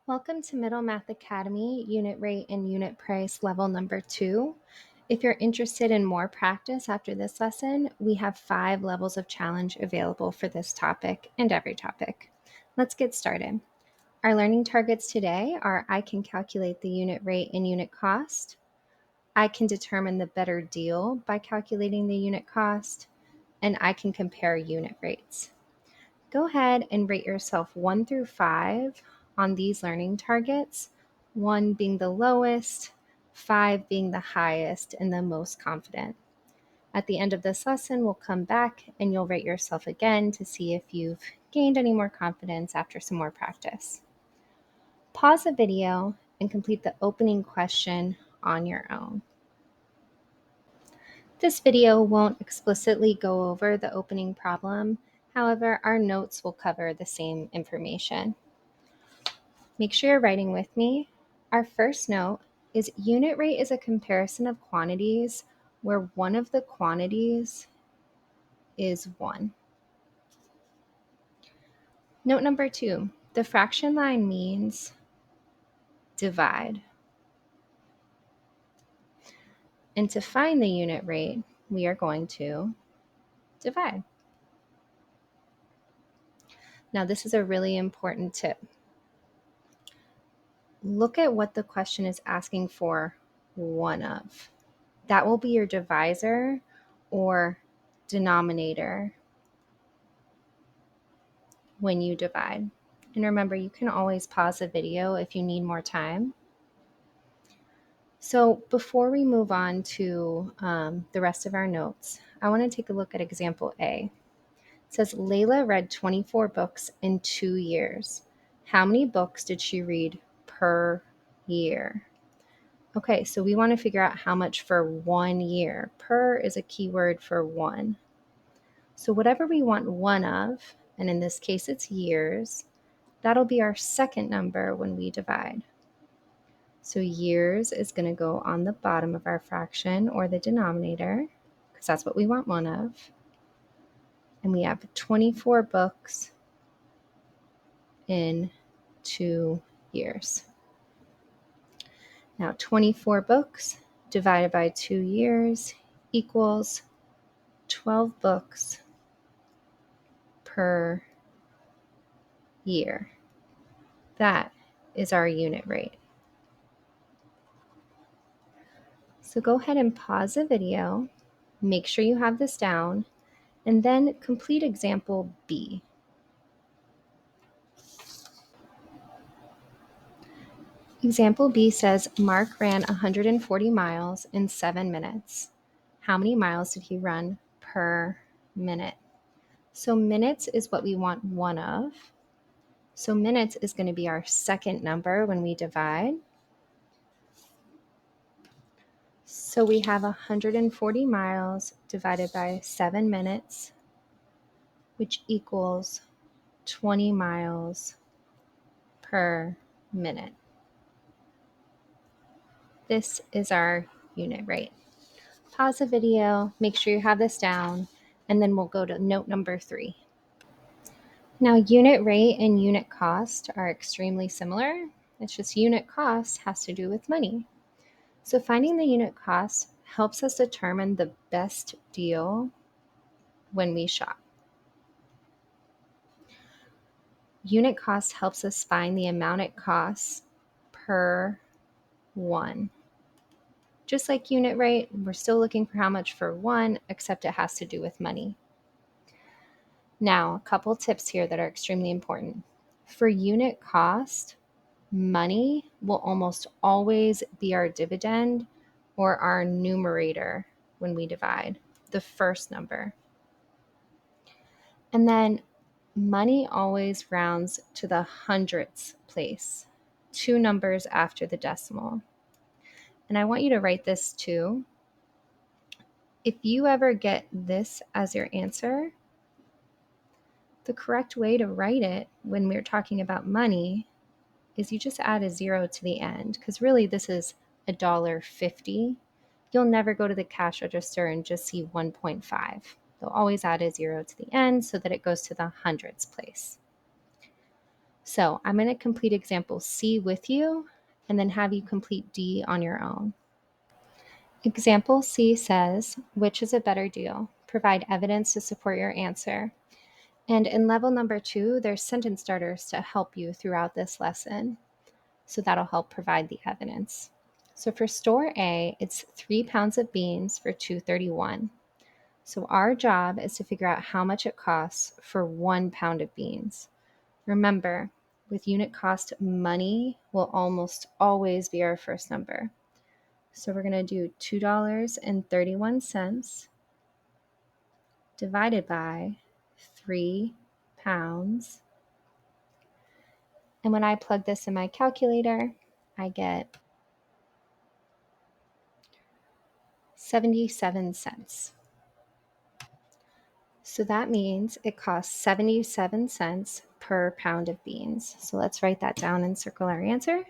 Welcome to Middle Math Academy, Unit Rate and Unit Price Level Number 2. If you're interested in more practice after this lesson, we have 5 levels of challenge available for this topic and every topic. Let's get started. Our learning targets today are I can calculate the unit rate and unit cost, I can determine the better deal by calculating the unit cost, and I can compare unit rates. Go ahead and rate yourself 1 through 5 on these learning targets, 1 being the lowest, 5 being the highest and the most confident. At the end of this lesson, we'll come back and you'll rate yourself again to see if you've gained any more confidence after some more practice. Pause the video and complete the opening question on your own. This video won't explicitly go over the opening problem. However, our notes will cover the same information. Make sure you're writing with me. Our first note is unit rate is a comparison of quantities where one of the quantities is 1. Note number 2, the fraction line means divide. And to find the unit rate, we are going to divide. Now, this is a really important tip. Look at what the question is asking for one of. That will be your divisor or denominator when you divide. And remember, you can always pause the video if you need more time. So before we move on to the rest of our notes, I want to take a look at example A. It says, Layla read 24 books in 2 years. How many books did she read per year? Okay, so we want to figure out how much for 1 year. Per is a keyword for 1. So whatever we want 1 of, and in this case it's years, that'll be our second number when we divide. So years is going to go on the bottom of our fraction or the denominator, because that's what we want 1 of. And we have 24 books in 2 years. Now 24 books divided by 2 years equals 12 books per year. That is our unit rate. So go ahead and pause the video, make sure you have this down, and then complete example B. Example B says Mark ran 140 miles in 7 minutes. How many miles did he run per minute? So minutes is what we want 1 of. So minutes is going to be our second number when we divide. So we have 140 miles divided by 7 minutes, which equals 20 miles per minute. This is our unit rate. Pause the video, make sure you have this down, and then we'll go to note number 3. Now, unit rate and unit cost are extremely similar. It's just unit cost has to do with money. So finding the unit cost helps us determine the best deal when we shop. Unit cost helps us find the amount it costs per 1. Just like unit rate, we're still looking for how much for 1, except it has to do with money. Now, a couple tips here that are extremely important. For unit cost, money will almost always be our dividend or our numerator when we divide, the first number. And then money always rounds to the hundredths place, 2 numbers after the decimal. And I want you to write this too. If you ever get this as your answer, the correct way to write it when we're talking about money is you just add a 0 to the end, because really this is $1.50. You'll never go to the cash register and just see 1.5. They'll always add a 0 to the end so that it goes to the hundredths place. So I'm going to complete example C with you and then have you complete D on your own. Example C says, which is a better deal? Provide evidence to support your answer. And in level number 2, there's sentence starters to help you throughout this lesson. So that'll help provide the evidence. So for store A, it's 3 pounds of beans for $2.31. So our job is to figure out how much it costs for 1 pound of beans. Remember, with unit cost, money will almost always be our first number. So we're going to do $2.31 divided by 3 pounds. And when I plug this in my calculator, I get 77 cents. So that means it costs 77 cents per pound of beans. So let's write that down and circle our answer.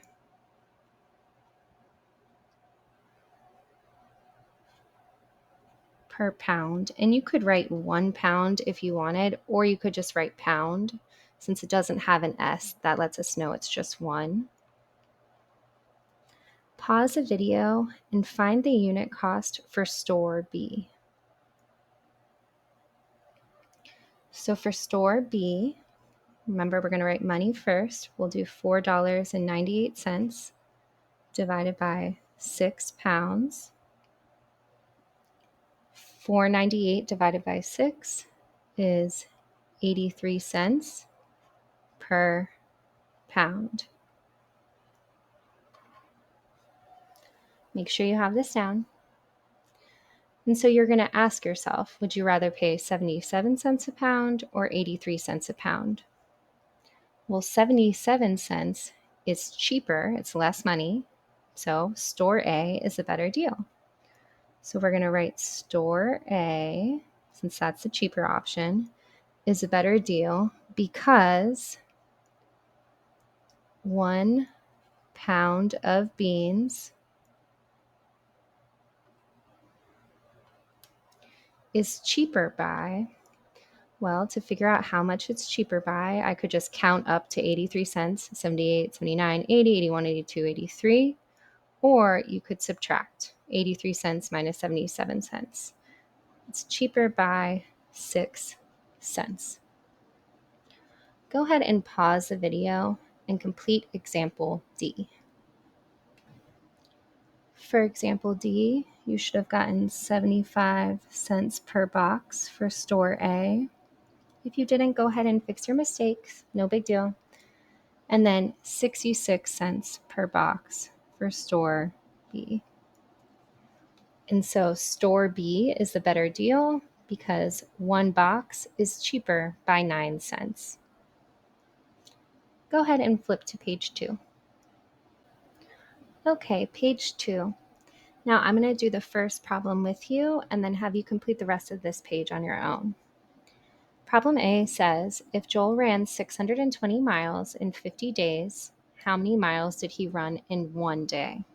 Per pound. And you could write 1 pound if you wanted, or you could just write pound. Since it doesn't have an S, that lets us know it's just 1. Pause the video and find the unit cost for store B. So for store B, remember we're going to write money first. We'll do $4.98 divided by 6 pounds. 4.98 divided by 6 is 83 cents per pound. Make sure you have this down. And so you're going to ask yourself, would you rather pay 77 cents a pound or 83 cents a pound? Well, 77 cents is cheaper, it's less money, so store A is a better deal. So we're going to write store A, since that's the cheaper option, is a better deal because 1 pound of beans is cheaper by, well, to figure out how much it's cheaper by, I could just count up to 83 cents, 78, 79, 80, 81, 82, 83, or you could subtract 83 cents minus 77 cents. It's cheaper by 6 cents. Go ahead and pause the video and complete example D. For example D, you should have gotten 75 cents per box for store A. If you didn't, go ahead and fix your mistakes, no big deal. And then 66 cents per box for store B. And so store B is the better deal because 1 box is cheaper by 9 cents. Go ahead and flip to page 2. Okay, page 2. Now I'm going to do the first problem with you and then have you complete the rest of this page on your own. Problem A says, if Joel ran 620 miles in 50 days, how many miles did he run in 1 day?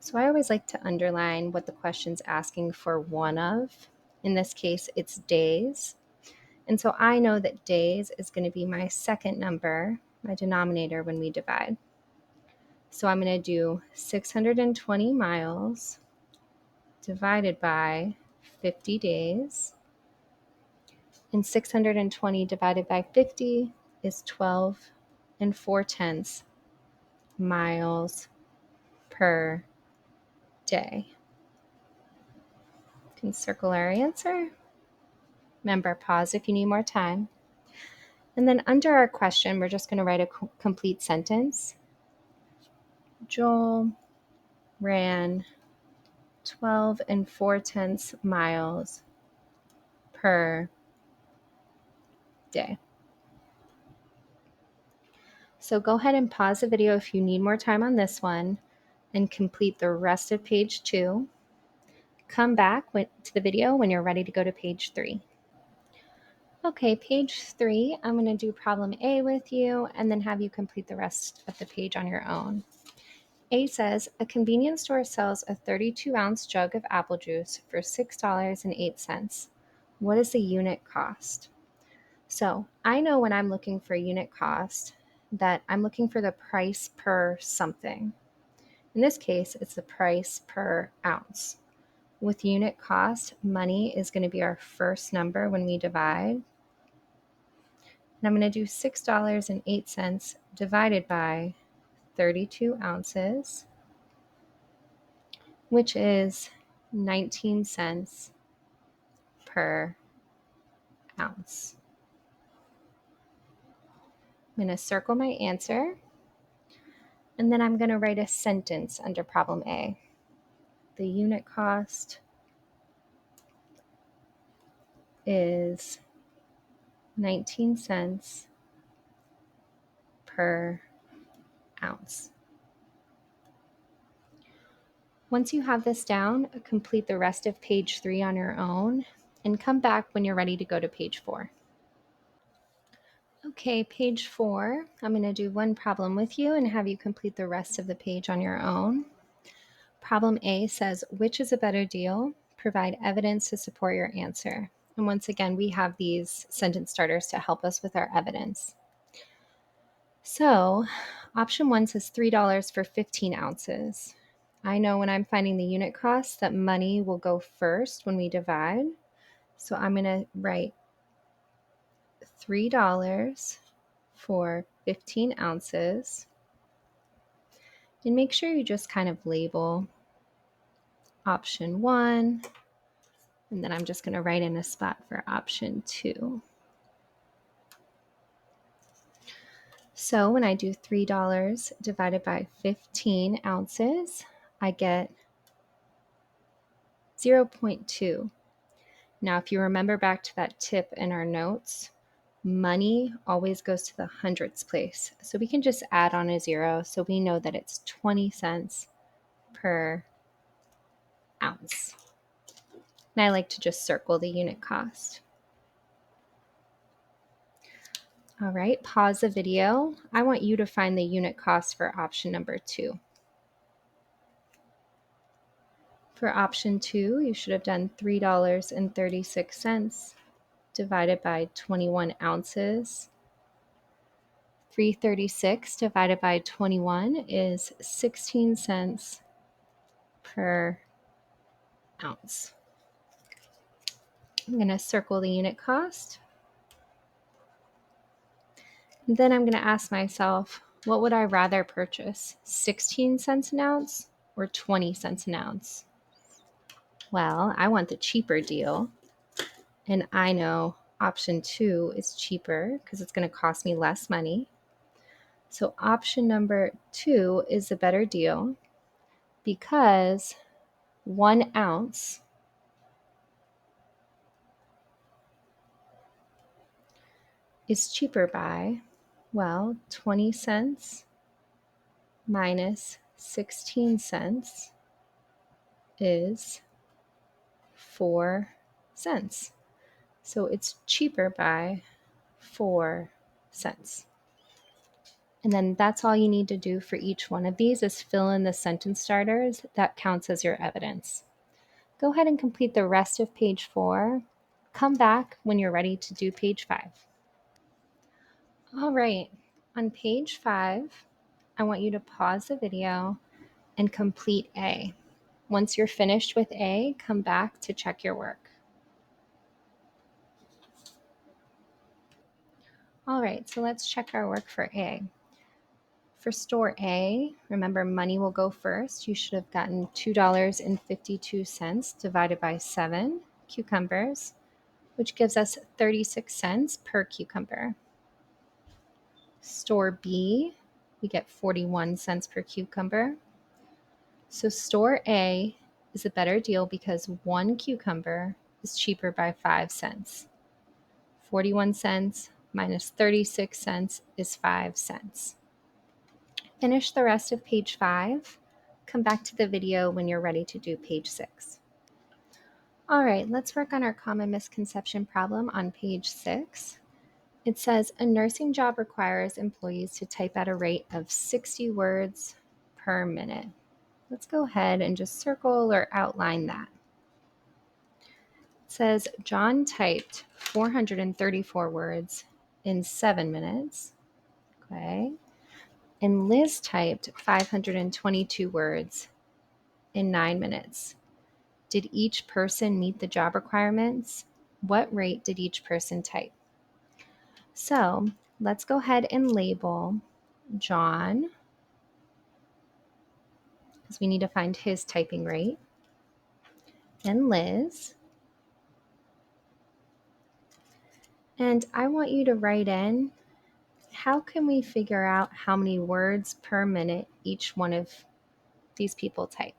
So I always like to underline what the question's asking for one of. In this case, it's days. And so I know that days is going to be my second number, my denominator when we divide. So I'm going to do 620 miles divided by 50 days. And 620 divided by 50 is 12 and 4/10 miles per day. You can circle our answer. Remember, pause if you need more time. And then under our question, we're just going to write a complete sentence. Joel ran 12 and 4/10 miles per day. So go ahead and pause the video if you need more time on this one and complete the rest of page 2. Come back to the video when you're ready to go to page 3. Okay, page 3, I'm going to do problem A with you and then have you complete the rest of the page on your own. A says, a convenience store sells a 32-ounce jug of apple juice for $6.08. What is the unit cost? So I know when I'm looking for unit cost that I'm looking for the price per something. In this case, it's the price per ounce. With unit cost, money is going to be our first number when we divide. And I'm going to do $6.08 divided by 32 ounces, which is 19 cents per ounce. I'm going to circle my answer, and then I'm going to write a sentence under problem A. The unit cost is 19 cents per ounce. Once you have this down, complete the rest of page 3 on your own and come back when you're ready to go to page 4. Okay, page 4, I'm going to do one problem with you and have you complete the rest of the page on your own. Problem A says, which is a better deal? Provide evidence to support your answer. And once again, we have these sentence starters to help us with our evidence. So, option 1 says $3 for 15 ounces. I know when I'm finding the unit cost that money will go first when we divide. So I'm going to write $3 for 15 ounces. And make sure you just kind of label option 1. And then I'm just going to write in a spot for option 2. So when I do $3 divided by 15 ounces, I get 0.2. Now, if you remember back to that tip in our notes, money always goes to the hundredths place. So we can just add on a 0 so we know that it's 20 cents per ounce. And I like to just circle the unit cost. All right, pause the video. I want you to find the unit cost for option number 2. For option 2, you should have done $3.36 divided by 21 ounces. 336 divided by 21 is 16 cents per ounce. I'm going to circle the unit cost. And then I'm going to ask myself, what would I rather purchase? 16 cents an ounce or 20 cents an ounce? Well, I want the cheaper deal. And I know option 2 is cheaper because it's going to cost me less money. So option number 2 is a better deal because 1 ounce is cheaper by, well, 20 cents minus 16 cents is 4 cents. So it's cheaper by 4 cents. And then that's all you need to do for each one of these is fill in the sentence starters. That counts as your evidence. Go ahead and complete the rest of page 4. Come back when you're ready to do page 5. All right, on page 5, I want you to pause the video and complete A. Once you're finished with A, come back to check your work. All right, so let's check our work for A. For store A, remember money will go first. You should have gotten $2.52 divided by 7 cucumbers, which gives us 36 cents per cucumber. Store B, we get 41 cents per cucumber. So store A is a better deal because 1 cucumber is cheaper by 5 cents. 41 cents minus 36 cents is 5 cents. Finish the rest of page 5. Come back to the video when you're ready to do page 6. All right, let's work on our common misconception problem on page 6. It says a nursing job requires employees to type at a rate of 60 words per minute. Let's go ahead and just circle or outline that. It says John typed 434 words in 7 minutes. Okay. And Liz typed 522 words in 9 minutes. Did each person meet the job requirements? What rate did each person type? So let's go ahead and label John, because we need to find his typing rate, and Liz. And I want you to write in, how can we figure out how many words per minute each one of these people type?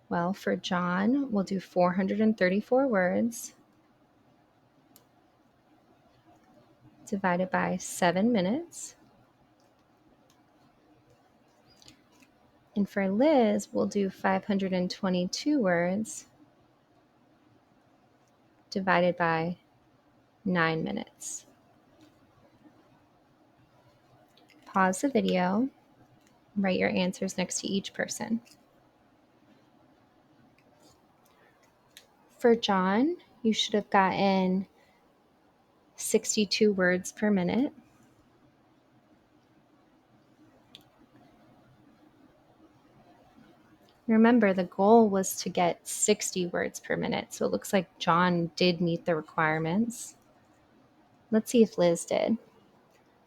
Well, for John, we'll do 434 words divided by 7 minutes. And for Liz, we'll do 522 words divided by 9 minutes. Pause the video, write your answers next to each person. For John, you should have gotten 62 words per minute. Remember, the goal was to get 60 words per minute, so it looks like John did meet the requirements. Let's see if Liz did.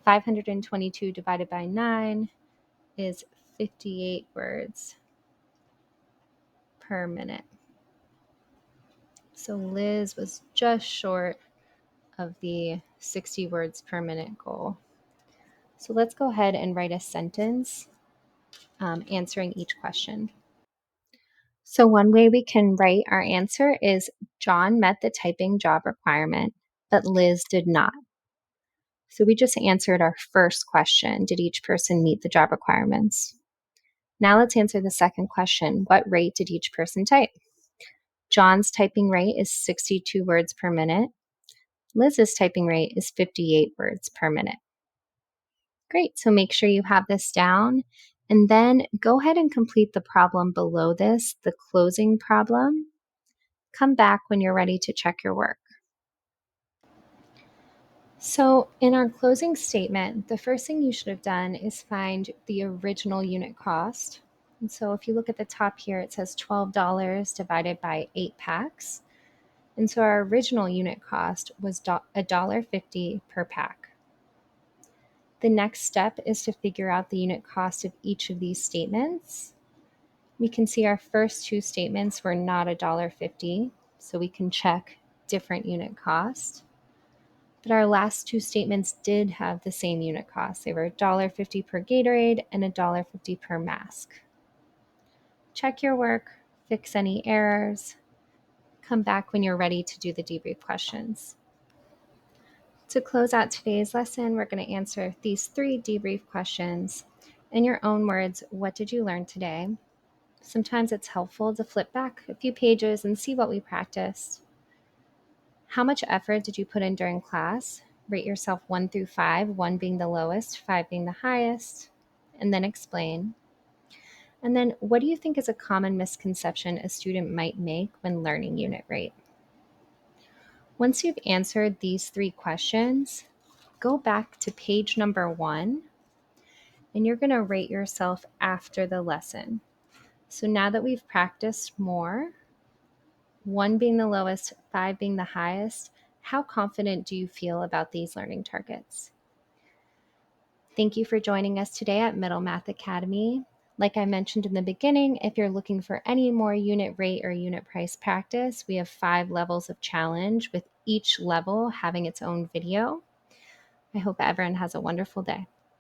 522 divided by 9 is 58 words per minute. So Liz was just short of the 60 words per minute goal. So let's go ahead and write a sentence answering each question. So one way we can write our answer is John met the typing job requirement, but Liz did not. So we just answered our first question. Did each person meet the job requirements? Now let's answer the second question. What rate did each person type? John's typing rate is 62 words per minute. Liz's typing rate is 58 words per minute. Great, so make sure you have this down, and then go ahead and complete the problem below this, the closing problem. Come back when you're ready to check your work. So in our closing statement, the first thing you should have done is find the original unit cost. And so if you look at the top here, it says $12 divided by 8 packs. And so our original unit cost was $1.50 per pack. The next step is to figure out the unit cost of each of these statements. We can see our first two statements were not $1.50, so we can check different unit cost. But our last two statements did have the same unit cost. They were $1.50 per Gatorade and $1.50 per mask. Check your work, fix any errors, come back when you're ready to do the debrief questions. To close out today's lesson, we're going to answer these 3 debrief questions. In your own words, what did you learn today? Sometimes it's helpful to flip back a few pages and see what we practiced. How much effort did you put in during class? Rate yourself 1 through 5, 1 being the lowest, 5 being the highest, and then explain. And then, what do you think is a common misconception a student might make when learning unit rate? Once you've answered these 3 questions, go back to page number 1, and you're going to rate yourself after the lesson. So now that we've practiced more, 1 being the lowest, 5 being the highest, how confident do you feel about these learning targets? Thank you for joining us today at Middle Math Academy. Like I mentioned in the beginning, if you're looking for any more unit rate or unit price practice, we have 5 levels of challenge with each level having its own video. I hope everyone has a wonderful day.